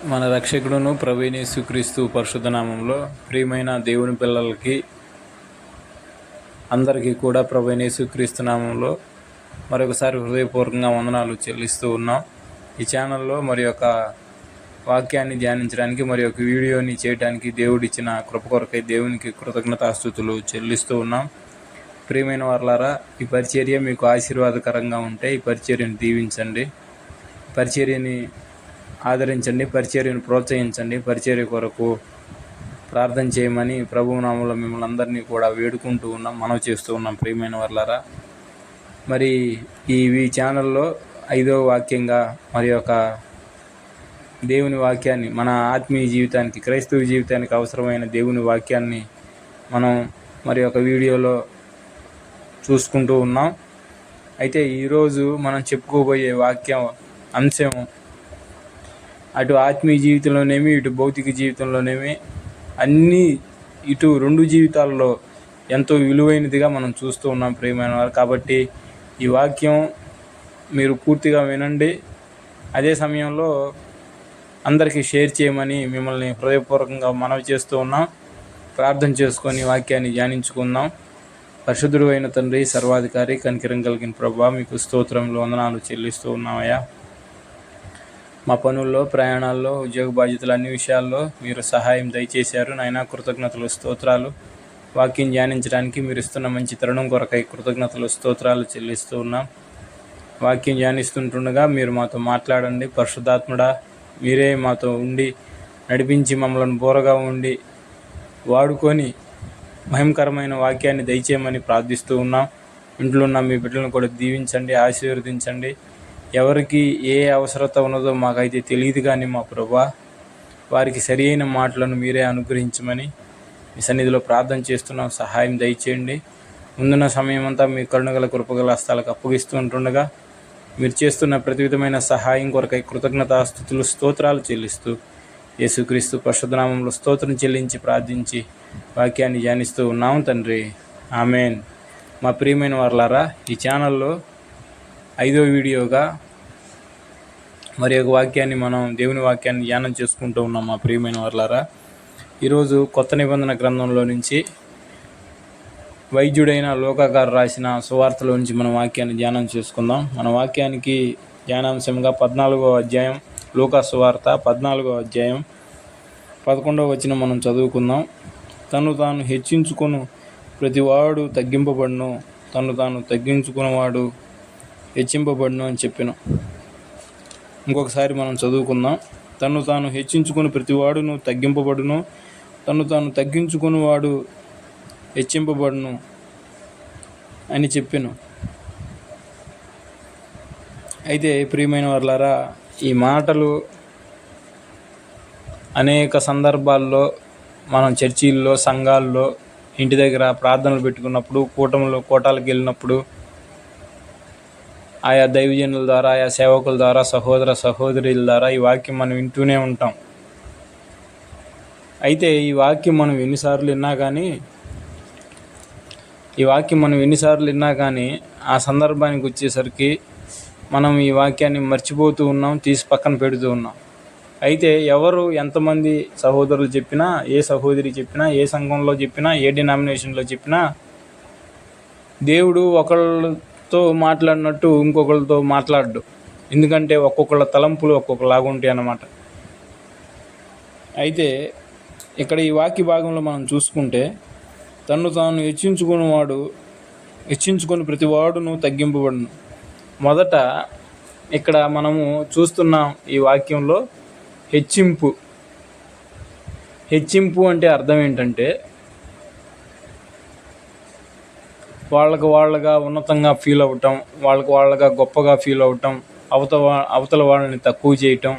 మన రక్షకుడును ప్రభువైన యేసుక్రీస్తు పరిశుద్ధ నామంలో ప్రియమైన దేవుని పిల్లలకి అందరికీ కూడా ప్రభువైన యేసుక్రీస్తు నామంలో మరొకసారి హృదయపూర్వకంగా వందనాలు చెల్లిస్తూ ఉన్నాం. ఈ ఛానల్లో మరి యొక్క వాక్యాన్ని ధ్యానించడానికి మరి యొక్క వీడియోని చేయడానికి దేవుడిచ్చిన కృప కొరకై దేవునికి కృతజ్ఞతాస్తుతులు చెల్లిస్తూ ఉన్నాం. ప్రియమైన వారలారా, ఈ పరిచర్య మీకు ఆశీర్వాదకరంగా ఉంటే ఈ పరిచర్యను దీవించండి, పరిచర్యని ఆదరించండి, పరిచర్యను ప్రోత్సహించండి. పరిచర్య కొరకు ప్రార్థన చేయమని ప్రభువు నామములో మిమ్మల్ని అందరినీ కూడా వేడుకుంటూ ఉన్నాం, మనవి చేస్తూ ఉన్నాం. ప్రియమైన వారలారా, మరి ఈ ఛానల్లో 5వ వాక్యంగా మరి యొక్క దేవుని వాక్యాన్ని, మన ఆత్మీయ జీవితానికి, క్రైస్తవ జీవితానికి అవసరమైన దేవుని వాక్యాన్ని మనం మరి ఒక వీడియోలో చూసుకుంటూ ఉన్నాం. అయితే ఈరోజు మనం చెప్పుకోబోయే వాక్యం అంశం అటు ఆత్మీయ జీవితంలోనేమి ఇటు భౌతిక జీవితంలోనేమి అన్నీ ఇటు రెండు జీవితాల్లో ఎంతో విలువైనదిగా మనం చూస్తూ ఉన్నాం ప్రియమైన వారు. కాబట్టి ఈ వాక్యం మీరు పూర్తిగా వినండి, అదే సమయంలో అందరికీ షేర్ చేయమని మిమ్మల్ని హృదయపూర్వకంగా మనవి చేస్తూ ఉన్నాం. ప్రార్థన చేసుకొని వాక్యాన్ని ధ్యానించుకుందాం. పరిశుద్ధుడు అయిన తండ్రి, సర్వాధికారి, కనికరం కలిగిన ప్రభువా, మీకు స్తోత్రములు వందనాలు చెల్లిస్తూ ఉన్నామయ్యా. మా పనుల్లో, ప్రయాణాల్లో, ఉద్యోగ బాధ్యతలు అన్ని విషయాల్లో మీరు సహాయం దయచేశారు నాయన. కృతజ్ఞతలు, స్తోత్రాలు. వాక్యం ధ్యానించడానికి మీరు ఇస్తున్న మంచి తరుణం కొరకై కృతజ్ఞతలు, స్తోత్రాలు చెల్లిస్తూ ఉన్నాం. వాక్యం ధ్యానిస్తుంటుండగా మీరు మాతో మాట్లాడండి. పరిశుద్ధాత్ముడా, మీరే మాతో ఉండి నడిపించి మమ్మల్ని బోరగా ఉండి వాడుకొని మహిమకరమైన వాక్యాన్ని దయచేయమని ప్రార్థిస్తూ ఉన్నాం. ఇంట్లో ఉన్న మీ బిడ్డలను కూడా దీవించండి, ఆశీర్వదించండి. ఎవరికి ఏ అవసరత ఉన్నదో మాకైతే తెలియదు, కానీ మా ప్రభువా, వారికి సరి అయిన మాటలను మీరే అనుగ్రహించమని మీ సన్నిధిలో ప్రార్థన చేస్తున్నాం. సహాయం దయచేయండి. ముందున్న సమయం అంతా మీ కరుణగల కృపగల హస్తాలకు అప్పగిస్తూ ఉంటుండగా మీరు చేస్తున్న ప్రతి విధమైన సహాయం కొరకై కృతజ్ఞతాస్తుతులు, స్తోత్రాలు చెల్లిస్తూ యేసుక్రీస్తు పరిశుద్ధనామంలో స్తోత్రం చెల్లించి ప్రార్థించి వాక్యాన్ని ధ్యానిస్తూ ఉన్నాం తండ్రి, ఆమెన్. మా ప్రియమైన వారలారా, ఈ ఛానల్లో 5వ వీడియోగా మరి ఒక వాక్యాన్ని, మనం దేవుని వాక్యాన్ని ధ్యానం చేసుకుంటూ ఉన్నాం. మా ప్రియమైన వారలారా, ఈరోజు కొత్త నిబంధన గ్రంథంలో నుంచి వైద్యుడైన లూకా గారు రాసిన సువార్తలో నుంచి మనం వాక్యాన్ని ధ్యానం చేసుకుందాం. మన వాక్యానికి ధ్యానాంశంగా 14వ అధ్యాయం, లూకా సువార్త 14వ అధ్యాయం 11వ వచనం మనం చదువుకుందాం. తను తాను హెచ్చించుకొను ప్రతివాడు తగ్గింపబడును, తను తాను తగ్గించుకున్నవాడు హెచ్చింపబడును అని చెప్పిన. ఇంకొకసారి మనం చదువుకుందాం. తను తాను హెచ్చించుకుని ప్రతివాడును తగ్గింపబడును, తను తాను తగ్గించుకున్నవాడు హెచ్చింపబడును అని చెప్పాను. అయితే ప్రియమైన వారలారా, ఈ మాటలు అనేక సందర్భాల్లో మనం చర్చిల్లో, సంఘాల్లో, ఇంటి దగ్గర ప్రార్థనలు పెట్టుకున్నప్పుడు, కూటాలకు వెళ్ళినప్పుడు, ఆయా దైవజనుల ద్వారా, ఆయా సేవకుల ద్వారా, సహోదర సహోదరుల ద్వారా ఈ వాక్యం మనం వింటూనే ఉంటాం. అయితే ఈ వాక్యం మనం ఎన్నిసార్లు విన్నా కానీ ఆ సందర్భానికి వచ్చేసరికి మనం ఈ వాక్యాన్ని మర్చిపోతూ ఉన్నాం, తీసి పక్కన పెడుతూ ఉన్నాం. అయితే ఎవరు ఎంతమంది సహోదరులు చెప్పినా, ఏ సహోదరి చెప్పినా, ఏ సంఘంలో చెప్పినా, ఏ డినామినేషన్లో చెప్పినా, దేవుడు ఒకళ్ళతో మాట్లాడినట్టు ఇంకొకళ్ళతో మాట్లాడడు. ఎందుకంటే ఒక్కొక్కళ్ళ తలంపులు ఒక్కొక్కలాగా ఉంటాయి అన్నమాట. అయితే ఇక్కడ ఈ వాక్య భాగంలో మనం చూసుకుంటే, తను తాను హెచ్చించుకొని ప్రతివాడును తగ్గింపబడును. మొదట ఇక్కడ మనము చూస్తున్నాం ఈ వాక్యంలో హెచ్చింపు అంటే అర్థం ఏంటంటే, వాళ్ళగా ఉన్నతంగా ఫీల్ అవ్వటం, వాళ్ళగా గొప్పగా ఫీల్ అవ్వటం, అవతల వాళ్ళని తక్కువ చేయటం,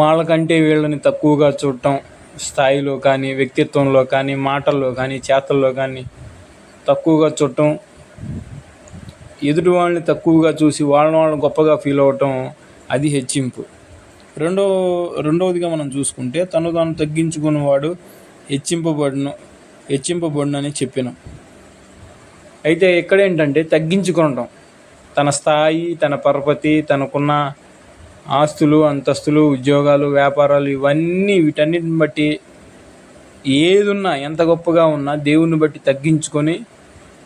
వాళ్ళకంటే వీళ్ళని తక్కువగా చూడటం, స్థాయిలో కానీ, వ్యక్తిత్వంలో కానీ, మాటల్లో కానీ, చేతల్లో కానీ తక్కువగా చూడటం, ఎదుటి వాళ్ళని తక్కువగా చూసి వాళ్ళని గొప్పగా ఫీల్ అవ్వటం, అది హెచ్చింపు. రెండవదిగా మనం చూసుకుంటే, తను తాను తగ్గించుకున్నవాడు హెచ్చింపబడును అని చెప్పిన. అయితే ఎక్కడేంటంటే తగ్గించుకోవటం, తన స్థాయి, తన పరపతి, తనకున్న ఆస్తులు, అంతస్తులు, ఉద్యోగాలు, వ్యాపారాలు ఇవన్నీ వీటన్నిటిని బట్టి ఏదున్నా ఎంత గొప్పగా ఉన్నా దేవుని బట్టి తగ్గించుకొని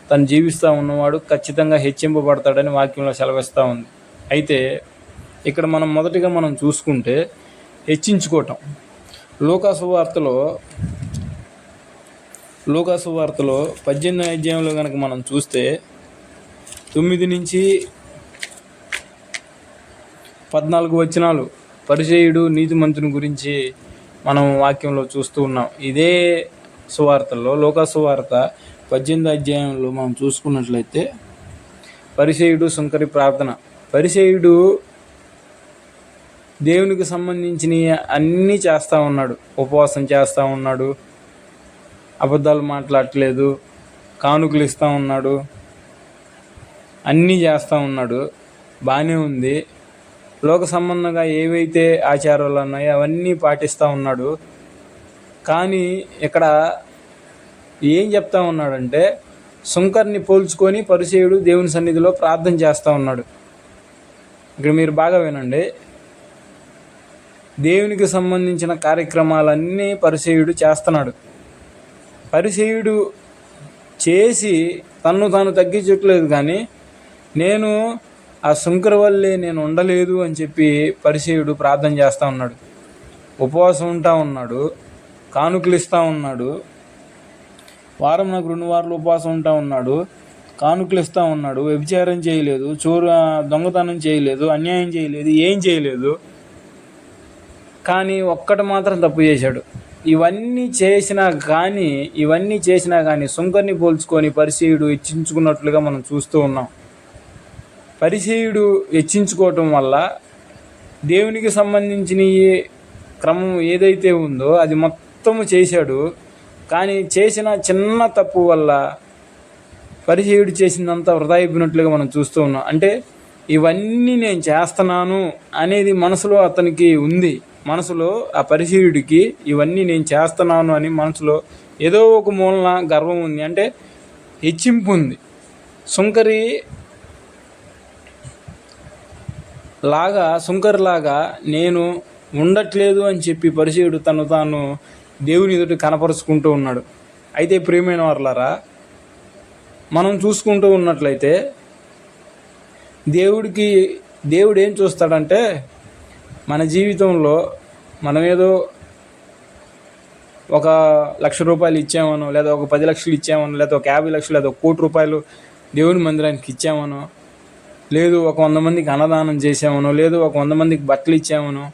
తను జీవిస్తూ ఉన్నవాడు ఖచ్చితంగా హెచ్చింపబడతాడని వాక్యంలో సెలవిస్తూ ఉంది. అయితే ఇక్కడ మనం మొదటిగా చూసుకుంటే హెచ్చించుకోవటం. లూకాసు వార్తలో 18వ అధ్యాయంలో కనుక మనం చూస్తే 9 నుంచి 14 వచనాలు పరిసయ్యుడు నీతిమంతుని గురించి మనం వాక్యంలో చూస్తూ ఉన్నాం. ఇదే సువార్తల్లో లూకాసు వార్త 18వ అధ్యాయంలో మనం చూసుకున్నట్లయితే పరిసయ్యుడు సుంకరి ప్రార్థన. పరిసయ్యుడు దేవునికి సంబంధించిన అన్నీ చేస్తూ ఉన్నాడు. ఉపవాసం చేస్తూ ఉన్నాడు, అబద్ధాలు మాట్లాడట్లేదు, కానుకలు ఇస్తూ ఉన్నాడు, అన్నీ చేస్తూ ఉన్నాడు. బాగానే ఉంది. లోక సంబంధంగా ఏవైతే ఆచారాలు ఉన్నాయో అవన్నీ పాటిస్తూ ఉన్నాడు. కానీ ఇక్కడ ఏం చెప్తా ఉన్నాడంటే సుంకర్ని పోల్చుకొని పరిసయ్యుడు దేవుని సన్నిధిలో ప్రార్థన చేస్తూ ఉన్నాడు. ఇక్కడ మీరు బాగా వినండి. దేవునికి సంబంధించిన కార్యక్రమాలన్నీ పరిసయ్యుడు చేస్తున్నాడు. పరిసయ్యుడు చేసి తన్ను తాను తగ్గించట్లేదు, కానీ నేను ఆ సుంకర వల్లే నేను ఉండలేదు అని చెప్పి పరిసయ్యుడు ప్రార్థన చేస్తూ ఉన్నాడు. ఉపవాసం ఉంటా ఉన్నాడు, కానుకలు ఇస్తూ ఉన్నాడు, వారం నాకు 2 వారాలు ఉపవాసం ఉంటా ఉన్నాడు, కానుకలు ఇస్తూ ఉన్నాడు, వ్యభిచారం చేయలేదు, దొంగతనం చేయలేదు, అన్యాయం చేయలేదు, ఏం చేయలేదు. కానీ ఒక్కటి మాత్రం తప్పు చేశాడు. ఇవన్నీ చేసినా కానీ సుంకర్ని పోల్చుకొని పరిసయ్యుడు హెచ్చించుకున్నట్లుగా మనం చూస్తూ ఉన్నాం. పరిసయ్యుడు హెచ్చించుకోవటం వల్ల దేవునికి సంబంధించిన ఈ క్రమం ఏదైతే ఉందో అది మొత్తము చేశాడు. కానీ చేసిన చిన్న తప్పు వల్ల పరిసయ్యుడు చేసిందంతా వృధా అయిపోయినట్లుగా మనం చూస్తూ ఉన్నాం. అంటే ఇవన్నీ నేను చేస్తున్నాను అనేది మనసులో అతనికి ఉంది. మనసులో ఆ పరిసయ్యుడికి ఇవన్నీ నేను చేస్తున్నాను అని మనసులో ఏదో ఒక మూలన గర్వం ఉంది, అంటే హెచ్చింపు ఉంది. సుంకరిలాగా నేను ఉండట్లేదు అని చెప్పి పరిసయ్యుడు తను తాను దేవుని ఎదుట కనపరుచుకుంటూ ఉన్నాడు. అయితే ప్రియమైన వారలారా, మనం చూసుకుంటూ ఉన్నట్లయితే దేవుడు ఏం చూస్తాడంటే మన జీవితంలో మనమేదో ఒక 1,00,000 రూపాయలు ఇచ్చామనో, లేదా ఒక 10 లక్షలు ఇచ్చామనో, లేదా ఒక 50 లక్షలు, లేదా 1,00,00,000 రూపాయలు దేవుని మందిరానికి ఇచ్చామనో, లేదు ఒక 100 మందికి అన్నదానం చేసామనో, లేదు ఒక 100 మందికి బట్టలు ఇచ్చామనో,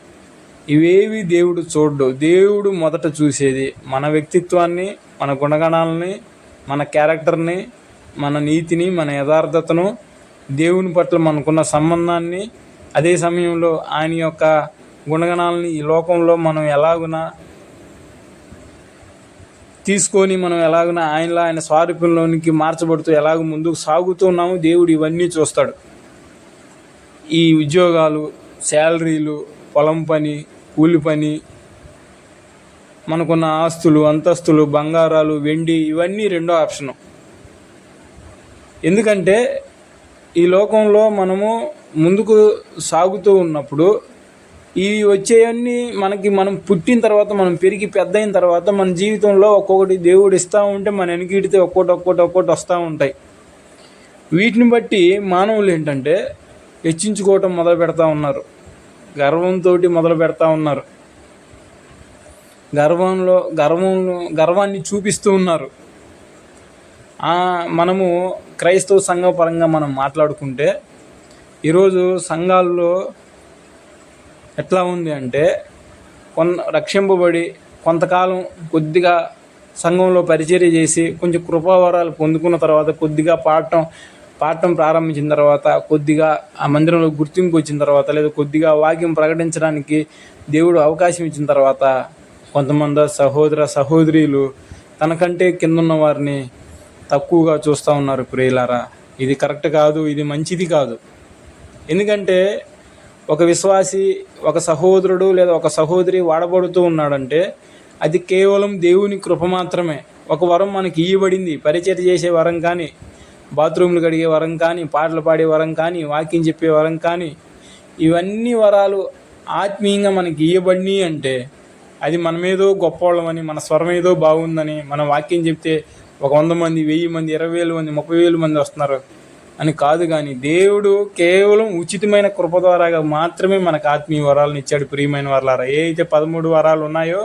ఇవేవి దేవుడు చూడ్డు. దేవుడు మొదట చూసేది మన వ్యక్తిత్వాన్ని, మన గుణగణాలని, మన క్యారెక్టర్ని, మన నీతిని, మన యథార్థతను, దేవుని పట్ల మనకున్న సంబంధాన్ని, అదే సమయంలో ఆయన యొక్క గుణగణాలని ఈ లోకంలో మనం ఎలాగున తీసుకొని మనం ఎలాగున ఆయన స్వారూప్యంలోనికి మార్చబడుతూ ఎలాగ ముందుకు సాగుతున్నాము దేవుడు ఇవన్నీ చూస్తాడు. ఈ ఉద్యోగాలు, శాలరీలు, పొలం పని, కూలి పని, మనకున్న ఆస్తులు, అంతస్తులు, బంగారాలు, వెండి ఇవన్నీ రెండో ఆప్షను. ఎందుకంటే ఈ లోకంలో మనము ముందుకు సాగుతూ ఉన్నప్పుడు ఇవి వచ్చేవన్నీ మనం పుట్టిన తర్వాత, మనం పెరిగి పెద్ద అయిన తర్వాత మన జీవితంలో ఒక్కొక్కటి దేవుడు ఇస్తూ ఉంటే మన వెనకిడితే ఒక్కొక్కటి వస్తూ ఉంటాయి. వీటిని బట్టి మానవులు ఏంటంటే హెచ్చించుకోవటం మొదలు పెడతా ఉన్నారు, గర్వంతో మొదలు పెడతా ఉన్నారు, గర్వాన్ని చూపిస్తూ ఉన్నారు. మనము క్రైస్తవ సంఘ పరంగా మనం మాట్లాడుకుంటే ఈరోజు సంఘాల్లో ఎట్లా ఉంది అంటే రక్షింపబడి కొంతకాలం కొద్దిగా సంఘంలో పరిచర్య చేసి కొంచెం కృపావరాలు పొందుకున్న తర్వాత కొద్దిగా పాడటం ప్రారంభించిన తర్వాత, కొద్దిగా ఆ మందిరంలో గుర్తింపు వచ్చిన తర్వాత, లేదా కొద్దిగా వాక్యం ప్రకటించడానికి దేవుడు అవకాశం ఇచ్చిన తర్వాత కొంతమంది సహోదరీలు తనకంటే కిందున్న వారిని తక్కువగా చూస్తూ ఉన్నారు. ప్రియులారా, ఇది కరెక్ట్ కాదు, ఇది మంచిది కాదు. ఎందుకంటే ఒక విశ్వాసి, ఒక సహోదరుడు లేదా ఒక సహోదరి వాడబడుతూ ఉన్నాడంటే అది కేవలం దేవుని కృప మాత్రమే. ఒక వరం మనకి ఇవ్వబడింది, పరిచర్య చేసే వరం కానీ, బాత్రూమ్లు కడిగే వరం కానీ, పాటలు పాడే వరం కానీ, వాక్యం చెప్పే వరం కానీ, ఇవన్నీ వరాలు ఆత్మీయంగా మనకి ఇవ్వబడి అంటే అది మనమేదో గొప్పవాళ్ళమని, మన స్వరం ఏదో బాగుందని, మన వాక్యం చెప్తే ఒక 100 మంది, 1000 మంది, 20,000 మంది, 30,000 మంది వస్తున్నారు అని కాదు. కానీ దేవుడు కేవలం ఉచితమైన కృప ద్వారాగా మాత్రమే మనకు ఆత్మీయ వరాలను ఇచ్చాడు. ప్రియమైన వరాలారా, ఏ అయితే 13 వరాలు ఉన్నాయో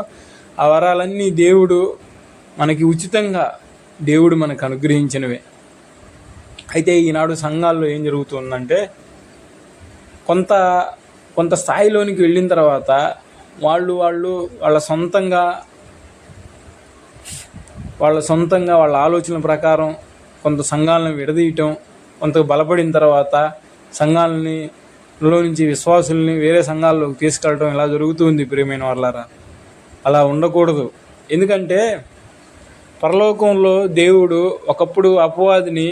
ఆ వరాలన్నీ దేవుడు మనకి ఉచితంగా దేవుడు మనకు అనుగ్రహించినవే. అయితే ఈనాడు సంఘాల్లో ఏం జరుగుతుందంటే కొంత స్థాయిలోనికి వెళ్ళిన తర్వాత వాళ్ళ సొంతంగా వాళ్ళ ఆలోచనల ప్రకారం కొంత సంఘాలను విడదీయటం, కొంత బలపడిన తర్వాత సంఘాలని లో నుంచి విశ్వాసుల్ని వేరే సంఘాల్లోకి తీసుకెళ్ళటం ఇలా జరుగుతుంది. ప్రియమైన వాళ్ళారా, అలా ఉండకూడదు. ఎందుకంటే పరలోకంలో దేవుడు ఒకప్పుడు అపవాదిని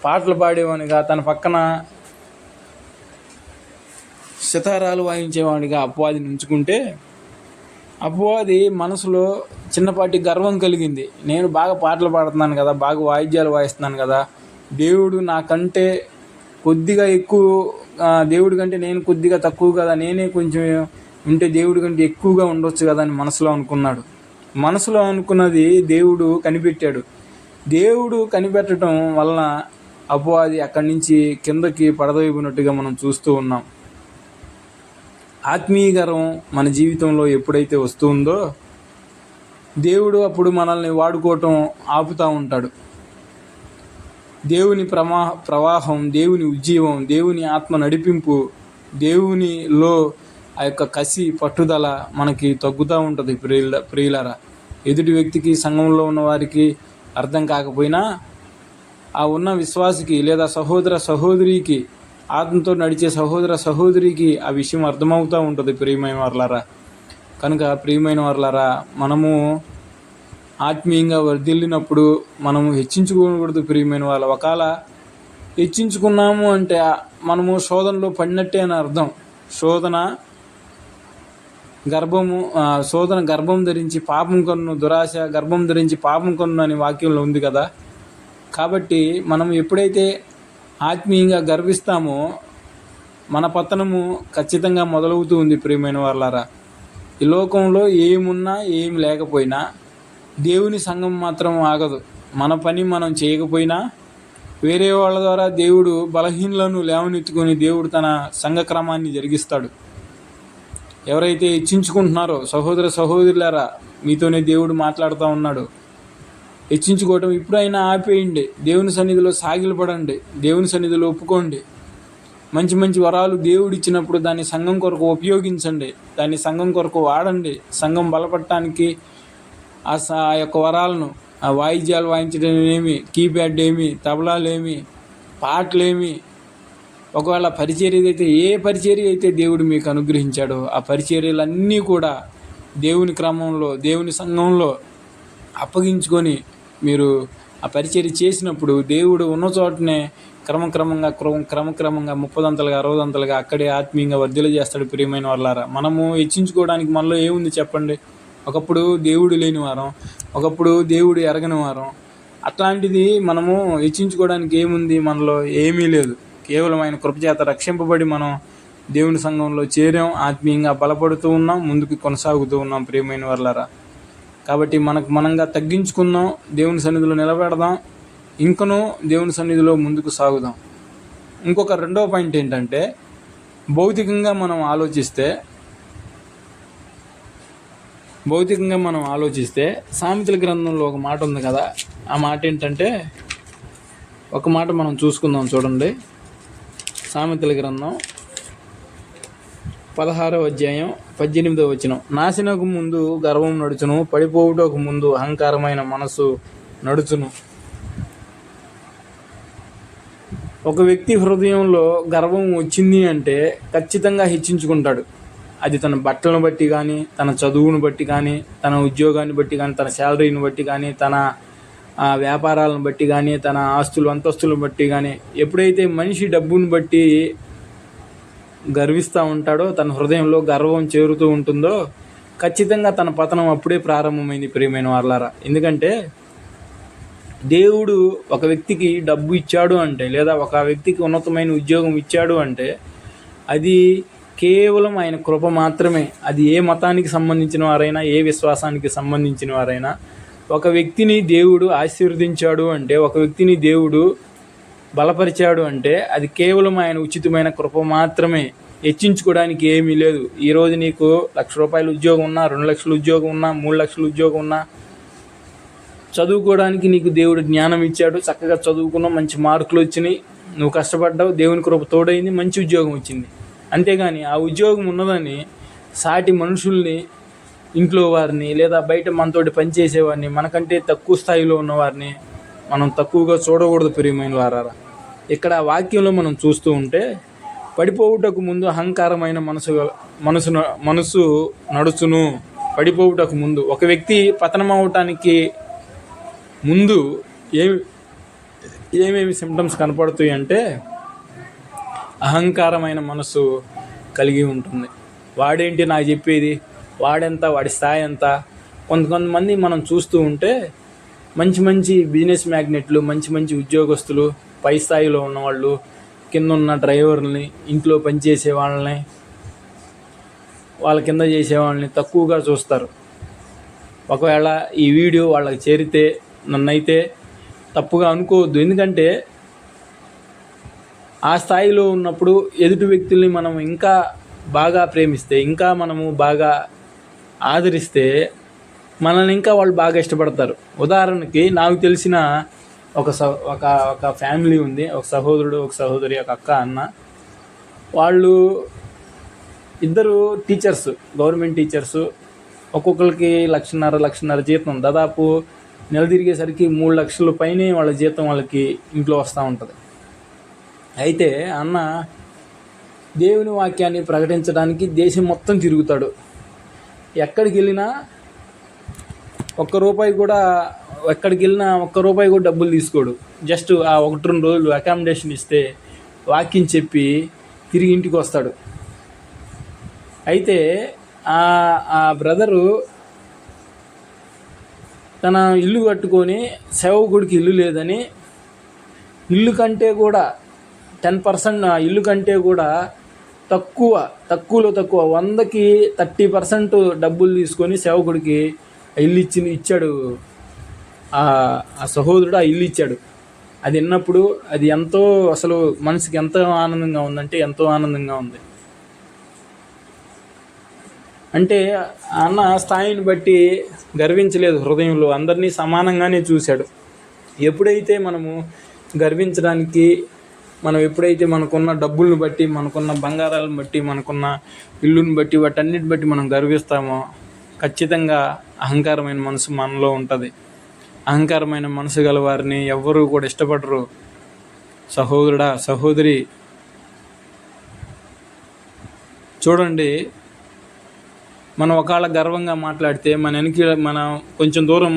పాటలు పాడేవానిగా, తన పక్కన సితారాలు వాయించేవాడిగా అపవాదిని ఉంచుకుంటే అపవాది మనసులో చిన్నపాటి గర్వం కలిగింది. నేను బాగా పాటలు పాడుతున్నాను కదా, బాగా వాయిద్యాలు వాయిస్తున్నాను కదా, దేవుడు నాకంటే కొద్దిగా ఎక్కువ, దేవుడి కంటే నేను కొద్దిగా తక్కువ కదా, నేనే కొంచెం ఉంటే దేవుడి కంటే ఎక్కువగా ఉండొచ్చు కదా అని మనసులో అనుకున్నాడు. మనసులో అనుకున్నది దేవుడు కనిపెట్టాడు. దేవుడు కనిపెట్టడం వలన అపవాది అక్కడి నుంచి కిందకి పడదొయ్యినట్టుగా మనం చూస్తూ ఉన్నాం. ఆత్మీయ గర్వం మన జీవితంలో ఎప్పుడైతే వస్తుందో దేవుడు అప్పుడు మనల్ని వాడుకోవటం ఆపుతూ ఉంటాడు. దేవుని ప్రవాహం, దేవుని ఉజ్జీవం, దేవుని ఆత్మ నడిపింపు, దేవునిలో ఆ యొక్క కసి పట్టుదల మనకి తగ్గుతూ ఉంటుంది. ప్రియులారా, ఎదుటి వ్యక్తికి, సంఘంలో ఉన్న వారికి అర్థం కాకపోయినా ఆ ఉన్న విశ్వాసికి లేదా సహోదర సహోదరికి, ఆత్మతో నడిచే సహోదర సహోదరికి ఆ విషయం అర్థమవుతూ ఉంటుంది. ప్రియమైన వారలారా, కనుక ప్రియమైన వారలారా, మనము ఆత్మీయంగా వర్ధిల్లినప్పుడు మనము హెచ్చించుకోకూడదు. ప్రియమైన వాళ్ళ ఒకవేళ హెచ్చించుకున్నాము అంటే మనము శోధనలో పడినట్టే అని అర్థం. శోధన గర్భం ధరించి పాపం కన్ను, దురాశ గర్భం ధరించి పాపం కన్ను అని వాక్యంలో ఉంది కదా. కాబట్టి మనం ఎప్పుడైతే ఆత్మీయంగా గర్విస్తామో మన పతనము ఖచ్చితంగా మొదలవుతూ ఉంది. ప్రియమైన వాళ్ళారా, ఈ లోకంలో ఏమున్నా ఏం లేకపోయినా దేవుని సంఘం మాత్రం ఆగదు. మన పని మనం చేయకపోయినా వేరే వాళ్ళ ద్వారా దేవుడు బలహీనలను లేవనెత్తుకొని దేవుడు తన సంఘ క్రమాన్ని జరిగిస్తాడు. ఎవరైతే హెచ్చించుకుంటున్నారో సహోదర సహోదరులారా, మీతోనే దేవుడు మాట్లాడుతూ ఉన్నాడు. హెచ్చించుకోవటం ఇప్పుడైనా ఆపేయండి. దేవుని సన్నిధిలో సాగిలపడండి. దేవుని సన్నిధిలో ఒప్పుకోండి. మంచి మంచి వరాలు దేవుడు ఇచ్చినప్పుడు దాన్ని సంఘం కొరకు ఉపయోగించండి. దాన్ని సంఘం కొరకు వాడండి. సంఘం బలపడటానికి ఆ యొక్క వరాలను, ఆ వాయిద్యాలు వాయించడం ఏమి, కీప్యాడ్ ఏమి, తబలాలేమి, పాటలేమి, ఒకవేళ పరిచర్య అయితే ఏ పరిచర్య అయితే దేవుడు మీకు అనుగ్రహించాడో ఆ పరిచర్యలన్నీ కూడా దేవుని క్రమంలో, దేవుని సంఘంలో అప్పగించుకొని మీరు ఆ పరిచర్య చేసినప్పుడు దేవుడు ఉన్న చోటనే క్రమక్రమంగా 30 60 అక్కడే ఆత్మీయంగా వర్ధిల్ల చేస్తాడు. ప్రియమైన వాళ్ళారా, మనము హెచ్చించుకోవడానికి మనలో ఏముంది చెప్పండి? ఒకప్పుడు దేవుడు లేని వారం, ఒకప్పుడు దేవుడు ఎరగని వారం. అట్లాంటిది మనము హెచ్చించుకోవడానికి ఏముంది? మనలో ఏమీ లేదు. కేవలం ఆయన కృపచేత రక్షింపబడి మనం దేవుని సంఘంలో చేరాం, ఆత్మీయంగా బలపడుతూ ఉన్నాం, ముందుకు కొనసాగుతూ ఉన్నాం. ప్రియమైన వాళ్ళారా, కాబట్టి మనంగా తగ్గించుకుందాం, దేవుని సన్నిధిలో నిలబెడదాం, ఇంకనూ దేవుని సన్నిధిలో ముందుకు సాగుదాం. ఇంకొక రెండవ పాయింట్ ఏంటంటే, భౌతికంగా మనం ఆలోచిస్తే సామెతల గ్రంథంలో ఒక మాట ఉంది కదా. ఆ మాట ఏంటంటే, ఒక మాట మనం చూసుకుందాం. చూడండి, సామెతల గ్రంథం 16వ అధ్యాయం 18వ వచనం. నాశనకు ముందు గర్వం నడుచును, పడిపోవుటకు ముందు అహంకారమైన మనసు నడుచును. ఒక వ్యక్తి హృదయంలో గర్వం వచ్చింది అంటే ఖచ్చితంగా హెచ్చించుకుంటాడు. అది తన బట్టలను బట్టి కానీ, తన చదువును బట్టి కానీ, తన ఉద్యోగాన్ని బట్టి కానీ, తన శాలరీని బట్టి కానీ, తన వ్యాపారాలను బట్టి కానీ, తన ఆస్తులు అంతస్తులను బట్టి కానీ, ఎప్పుడైతే మనిషి డబ్బును బట్టి గర్విస్తూ ఉంటాడో, తన హృదయంలో గర్వం చేరుతూ ఉంటుందో ఖచ్చితంగా తన పతనం అప్పుడే ప్రారంభమైంది. ప్రియమైన వాళ్ళారా, ఎందుకంటే దేవుడు ఒక వ్యక్తికి డబ్బు ఇచ్చాడు అంటే, లేదా ఒక వ్యక్తికి ఉన్నతమైన ఉద్యోగం ఇచ్చాడు అంటే అది కేవలం ఆయన కృప మాత్రమే. అది ఏ మతానికి సంబంధించిన వారైనా, ఏ విశ్వాసానికి సంబంధించిన వారైనా, ఒక వ్యక్తిని దేవుడు ఆశీర్వదించాడు అంటే, ఒక వ్యక్తిని దేవుడు బలపరిచాడు అంటే అది కేవలం ఆయన ఉచితమైన కృప మాత్రమే. హెచ్చించుకోవడానికి ఏమీ లేదు. ఈరోజు నీకు ₹1,00,000 ఉద్యోగం ఉన్నా, 2,00,000 ఉద్యోగం ఉన్నా, 3,00,000 ఉద్యోగం ఉన్నా, చదువుకోవడానికి నీకు దేవుడు జ్ఞానం ఇచ్చాడు. చక్కగా చదువుకున్నావు, మంచి మార్కులు వచ్చినాయి, నువ్వు కష్టపడ్డావు, దేవుని కృప తోడైంది, మంచి ఉద్యోగం వచ్చింది. అంతేగాని ఆ ఉద్యోగం ఉన్నదని సాటి మనుషుల్ని, ఇంట్లో వారిని, లేదా బయట మనతోటి పనిచేసేవారిని, మనకంటే తక్కువ స్థాయిలో ఉన్నవారిని మనం తక్కువగా చూడకూడదు. ప్రియమైన వారారా, ఇక్కడ వాక్యంలో మనం చూస్తూ ఉంటే, పడిపోవుటకు ముందు అహంకారమైన మనసు నడుచును. పడిపోవుటకు ముందు, ఒక వ్యక్తి పతనమవటానికి ముందు ఏమేమి సిమ్టమ్స్ కనపడుతాయి అంటే, అహంకారమైన మనసు కలిగి ఉంటుంది. వాడేంటి నాకు చెప్పేది, వాడెంత, వాడి స్థాయి ఎంత. కొంతమంది మనం చూస్తూ ఉంటే మంచి మంచి బిజినెస్ మ్యాగ్నెట్లు, మంచి మంచి ఉద్యోగస్తులు, పై స్థాయిలో ఉన్నవాళ్ళు కింద ఉన్న డ్రైవర్లని, ఇంట్లో పనిచేసే వాళ్ళని, వాళ్ళ కింద చేసేవాళ్ళని తక్కువగా చూస్తారు. ఒకవేళ ఈ వీడియో వాళ్ళకి చేరితే నన్నైతే తప్పుగా అనుకోవద్దు. ఎందుకంటే ఆ స్థాయిలో ఉన్నప్పుడు ఎదుటి వ్యక్తుల్ని మనం ఇంకా బాగా ప్రేమిస్తే, ఇంకా మనము బాగా ఆదరిస్తే మనల్ని ఇంకా వాళ్ళు బాగా ఇష్టపడతారు. ఉదాహరణకి నాకు తెలిసిన ఒక ఫ్యామిలీ ఉంది. ఒక సహోదరుడు, ఒక సహోదరి, ఒక అక్క, అన్న. వాళ్ళు ఇద్దరు టీచర్స్, గవర్నమెంట్ టీచర్స్. ఒక్కొక్కరికి 1,00,000 జీతం. దాదాపు నెల తిరిగేసరికి 3 లక్షల పైనే వాళ్ళ జీతం వాళ్ళకి ఇంట్లో వస్తూ ఉంటుంది. అయితే అన్న దేవుని వాక్యాన్ని ప్రకటించడానికి దేశం మొత్తం తిరుగుతాడు. ఎక్కడికి వెళ్ళినా ఒక్క రూపాయి కూడా డబ్బులు తీసుకోడు. జస్ట్ ఆ 1-2 రోజులు అకామిడేషన్ ఇస్తే వాక్యం చెప్పి తిరిగి ఇంటికి వస్తాడు. అయితే ఆ బ్రదరు తన ఇల్లు కట్టుకొని, సేవకుడికి ఇల్లు లేదని, ఇల్లు కంటే కూడా 10%, ఇల్లు కంటే కూడా తక్కువలో తక్కువ 100కి 30% డబ్బులు తీసుకొని సేవకుడికి ఇల్లు ఇచ్చాడు. ఆ సహోదరుడు ఆ ఇల్లు ఇచ్చాడు. అది విన్నప్పుడు అది ఎంతో, అసలు మనసుకి ఎంతో ఆనందంగా ఉందంటే ఎంతో ఆనందంగా ఉంది. అంటే అన్న స్థాయిని బట్టి గర్వించలేదు హృదయంలో, అందరినీ సమానంగానే చూశాడు. ఎప్పుడైతే మనము గర్వించడానికి, ఎప్పుడైతే మనకున్న డబ్బులను బట్టి, మనకున్న బంగారాలను బట్టి, మనకున్న ఇల్లుని బట్టి, వాటన్నిటి బట్టి మనం గర్విస్తామో ఖచ్చితంగా అహంకారమైన మనసు మనలో ఉంటుంది. అహంకారమైన మనసు గల వారిని ఎవ్వరూ కూడా ఇష్టపడరు. సహోదరుడా, సహోదరి, చూడండి, మనం ఒకవేళ గర్వంగా మాట్లాడితే మనం కొంచెం దూరం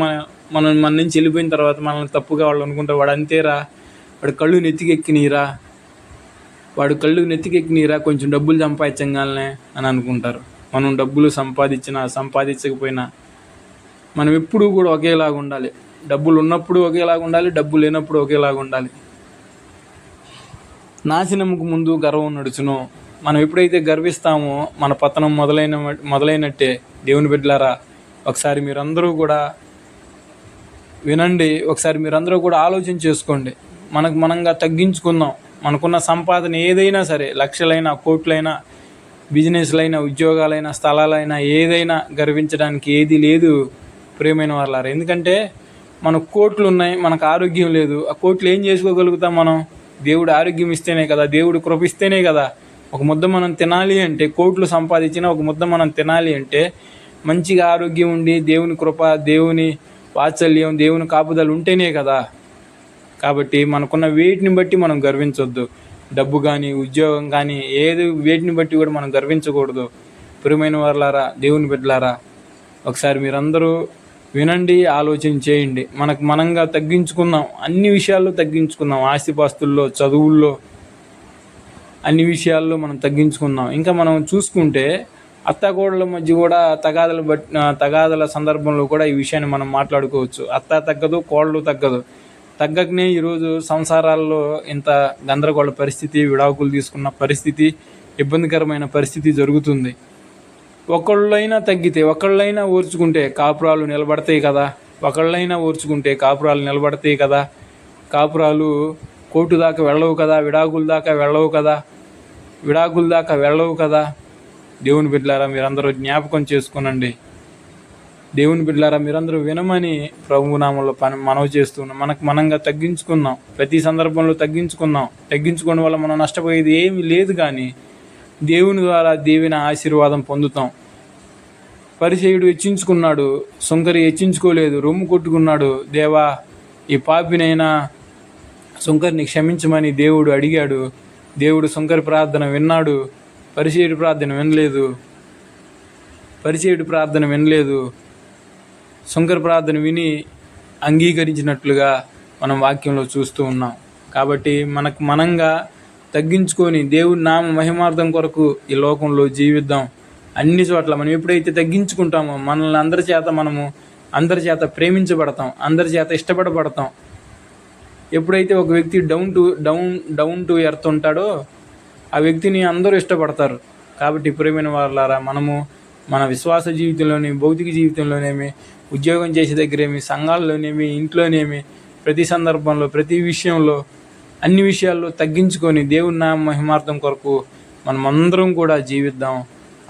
మన నుంచి వెళ్ళిపోయిన తర్వాత మనల్ని తప్పుగా వాళ్ళు అనుకుంటారు. వాడు అంతేరా, వాడు కళ్ళు నెత్తికెక్కినీరా, కొంచెం డబ్బులు సంపాదించగానే అని అనుకుంటారు. మనం డబ్బులు సంపాదించకపోయినా మనం ఎప్పుడూ కూడా ఒకేలాగా ఉండాలి. డబ్బులు ఉన్నప్పుడు ఒకేలాగా ఉండాలి, డబ్బులు లేనప్పుడు ఒకేలాగా ఉండాలి. నాశనముకు ముందు గర్వం నడుచును. మనం ఎప్పుడైతే గర్విస్తామో మన పతనం మొదలైనట్టే. దేవుని బిడ్డలారా, ఒకసారి మీరందరూ కూడా వినండి. ఒకసారి మీరందరూ కూడా ఆలోచన చేసుకోండి. మనంగా తగ్గించుకుందాం. మనకున్న సంపాదన ఏదైనా సరే, లక్షలైనా, కోట్లైనా, బిజినెస్లైనా, ఉద్యోగాలైనా, స్థలాలైనా, ఏదైనా గర్వించడానికి ఏది లేదు ప్రియమైన వాళ్ళారా. ఎందుకంటే మనకు కోట్లు ఉన్నాయి, మనకు ఆరోగ్యం లేదు. ఆ కోట్లు ఏం చేసుకోగలుగుతాం మనం? దేవుడు ఆరోగ్యం ఇస్తేనే కదా, దేవుడు కృప ఇస్తేనే కదా. ఒక ముద్ద మనం తినాలి అంటే, కోట్లు సంపాదించిన ఒక ముద్ద మనం తినాలి అంటే మంచిగా ఆరోగ్యం ఉండి, దేవుని కృప, దేవుని వాత్సల్యం, దేవుని కాపుదల ఉంటేనే కదా. కాబట్టి మనకున్న వేటిని బట్టి మనం గర్వించొద్దు. డబ్బు కానీ, ఉద్యోగం కానీ, వేటిని బట్టి కూడా మనం గర్వించకూడదు. ప్రియమైన వారలారా, దేవుని బిడ్డలారా, ఒకసారి మీరందరూ వినండి, ఆలోచన చేయండి. మనంగా తగ్గించుకుందాం. అన్ని విషయాల్లో తగ్గించుకుందాం. ఆస్తిపాస్తుల్లో, చదువుల్లో, అన్ని విషయాల్లో మనం తగ్గించుకుందాం. ఇంకా మనం చూసుకుంటే అత్తాకోడల మధ్య కూడా తగాదల సందర్భంలో కూడా ఈ విషయాన్ని మనం మాట్లాడుకోవచ్చు. అత్త తగ్గదు, కోడలు తగ్గకనే ఈరోజు సంసారాల్లో ఇంత గందరగోళ పరిస్థితి, విడాకులు తీసుకున్న పరిస్థితి, ఇబ్బందికరమైన పరిస్థితి జరుగుతుంది. ఒకళ్ళైనా తగ్గితే, ఒకళ్ళైనా ఓర్చుకుంటే కాపురాలు నిలబడతాయి కదా. ఒకళ్ళైనా ఓర్చుకుంటే కాపురాలు నిలబడతాయి కదా. కాపురాలు కోర్టు దాకా వెళ్ళవు కదా, విడాకుల దాకా వెళ్ళవు కదా. దేవుని బిడ్డలారా మీరందరూ జ్ఞాపకం చేసుకోనండి. దేవుని బిడ్డలారా మీరందరూ వినమని ప్రభునామంలో మనవి చేస్తున్నాం. మనంగా తగ్గించుకుందాం. ప్రతి సందర్భంలో తగ్గించుకోవడం వల్ల మనం నష్టపోయేది ఏమీ లేదు, కానీ దేవుని ద్వారా దేవుని ఆశీర్వాదం పొందుతాం. పరిసయ్యుడు హెచ్చించుకున్నాడు, సుంకరి హెచ్చించుకోలేదు, రొమ్ము కొట్టుకున్నాడు. దేవా, ఈ పాపినైనా సుంకరిని క్షమించమని దేవుడు అడిగాడు. దేవుడు సుంకరి ప్రార్థన విన్నాడు, పరిసయ్యుడి ప్రార్థన వినలేదు. సుంకరి ప్రార్థన విని అంగీకరించినట్లుగా మనం వాక్యంలో చూస్తూ ఉన్నాం. కాబట్టి మనంగా తగ్గించుకొని దేవుని నామ మహిమార్థం కొరకు ఈ లోకంలో జీవిద్దాం. అన్ని చోట్ల మనం ఎప్పుడైతే తగ్గించుకుంటామో మనల్ని అందరి చేత ప్రేమించబడతాం, అందరి చేత ఇష్టపడబడతాం. ఎప్పుడైతే ఒక వ్యక్తి డౌన్ టు ఎర్త్ ఉంటాడో ఆ వ్యక్తిని అందరూ ఇష్టపడతారు. కాబట్టి ప్రియమైన వారులారా, మనము మన విశ్వాస జీవితంలోని, భౌతిక జీవితంలోనేమి, ఉద్యోగం చేసే దగ్గరేమి, సంఘాల్లోనేమి, ఇంట్లోనేమి, ప్రతి సందర్భంలో, ప్రతి విషయంలో, అన్ని విషయాల్లో తగ్గించుకొని దేవుని నామ మహిమార్థం కొరకు మనమందరం కూడా జీవిద్దాం.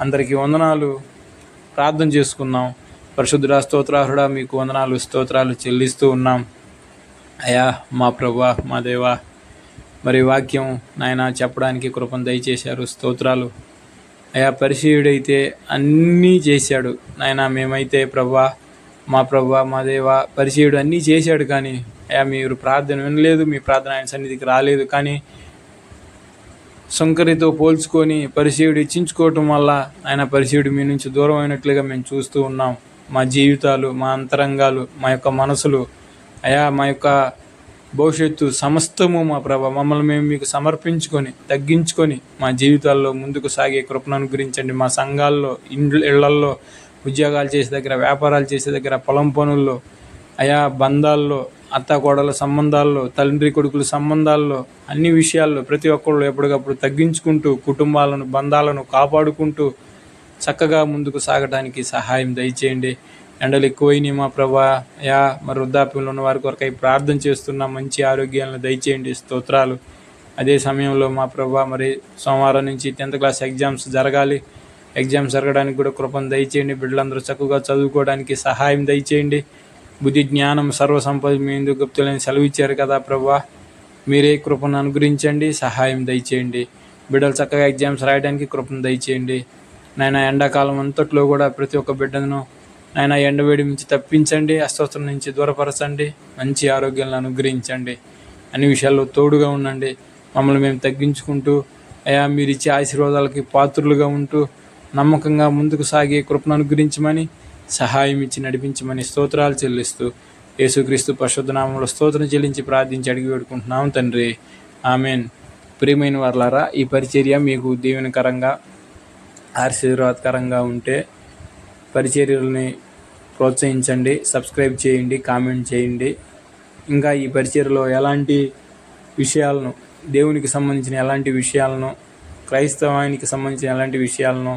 అందరికీ వందనాలు. ప్రార్థన చేసుకుందాం. పరిశుద్ధుడా, స్తోత్రార్హుడా, మీకు వందనాలు, స్తోత్రాలు చెల్లిస్తూ ఉన్నాం. అయ్యా మా ప్రభువా, మా దేవా, మరి వాక్యం నాయన చెప్పడానికి కృపను దయచేశారు. స్తోత్రాలు. అయ్యా, పరిసయ్యుడైతే అన్నీ చేశాడు నాయన. మేమైతే ప్రభువా, మా దేవా, పరిసయ్యుడు అన్నీ చేశాడు, కానీ అయ్యా మీరు ప్రార్థన వినలేదు, మీ ప్రార్థన ఆయన సన్నిధికి రాలేదు. కానీ సుంకరితో పోల్చుకొని పరిసయ్యుడు హెచ్చించుకోవటం వల్ల ఆయన పరిసయ్యుడు మీ నుంచి దూరం అయినట్లుగా మేము చూస్తూ ఉన్నాం. మా జీవితాలు, మా అంతరంగాలు, మా యొక్క మనసులు, అయా మా యొక్క భవిష్యత్తు సమస్తము మా ప్రభ మమ్మల్ని మేము మీకు సమర్పించుకొని తగ్గించుకొని మా జీవితాల్లో ముందుకు సాగే కృపను అనుగ్రహించండి. మా సంఘాల్లో, ఇళ్లల్లో, ఉద్యోగాలు చేసే దగ్గర, వ్యాపారాలు చేసే దగ్గర, పొలం పనుల్లో, అయా బంధాల్లో, అత్త కోడల సంబంధాల్లో, తండ్రి కొడుకుల సంబంధాల్లో, అన్ని విషయాల్లో ప్రతి ఒక్కళ్ళు ఎప్పటికప్పుడు తగ్గించుకుంటూ కుటుంబాలను, బంధాలను కాపాడుకుంటూ చక్కగా ముందుకు సాగడానికి సహాయం దయచేయండి. ఎండలు ఎక్కువైనాయి మా ప్రభా. మరి వృద్ధాప్యంలో ఉన్న వారి కొరకై ప్రార్థన చేస్తున్నా. మంచి ఆరోగ్యాలను దయచేయండి. స్తోత్రాలు. అదే సమయంలో మా ప్రభా, మరి సోమవారం నుంచి 10th క్లాస్ ఎగ్జామ్స్ జరగాలి. ఎగ్జామ్స్ జరగడానికి కూడా కృపను దయచేయండి. బిడ్డలందరూ చక్కగా చదువుకోవడానికి సహాయం దయచేయండి. బుద్ధి, జ్ఞానం, సర్వసంపద మీ ఎందుకు గుప్తులని సెలవు ఇచ్చారు కదా ప్రభా. మీరే కృపను అనుగ్రహించండి, సహాయం దయచేయండి. బిడ్డలు చక్కగా ఎగ్జామ్స్ రాయడానికి కృపను దయచేయండి. నాయన ఎండాకాలం అంతట్లో కూడా ప్రతి ఒక్క బిడ్డను నాయన ఎండవేడి నుంచి తప్పించండి, అస్వస్థత నుంచి దూరపరచండి, మంచి ఆరోగ్యాలను అనుగ్రహించండి. అన్ని విషయాల్లో తోడుగా ఉండండి. మమ్మల్ని మేము తగ్గించుకుంటూ అయా మీరు ఇచ్చే ఆశీర్వాదాలకి పాత్రులుగా ఉంటూ నమ్మకంగా ముందుకు సాగే కృపను అనుగ్రహించమని, సహాయం ఇచ్చి నడిపించమని స్తోత్రాలు చెల్లిస్తూ యేసుక్రీస్తు పరిశుద్ధ నామములో స్తోత్రం చెల్లించి ప్రార్థించి అడిగి వేడుకుంటున్నాం తండ్రి. ఆమెన్. ప్రియమైన వారలారా, ఈ పరిచర్య మీకు దీవెనకరంగా, ఆశీర్వాదకరంగా ఉంటే పరిచర్యలని ప్రోత్సహించండి, సబ్స్క్రైబ్ చేయండి, కామెంట్ చేయండి. ఇంకా ఈ పరిచర్యలో ఎలాంటి విషయాలను, దేవునికి సంబంధించిన ఎలాంటి విషయాలను, క్రైస్తవానికి సంబంధించిన ఎలాంటి విషయాలను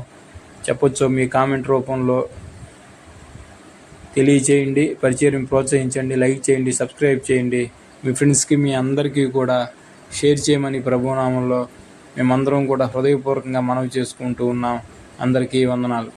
చెప్పొచ్చో మీ కామెంట్ రూపంలో తెలియచేయండి. పరిచర్యను ప్రోత్సహించండి, లైక్ చేయండి, సబ్స్క్రైబ్ చేయండి. మీ ఫ్రెండ్స్కి, మీ అందరికీ కూడా షేర్ చేయమని ప్రభునామంలో మేమందరం కూడా హృదయపూర్వకంగా మనవి చేసుకుంటూ ఉన్నాం. అందరికీ వందనాలు.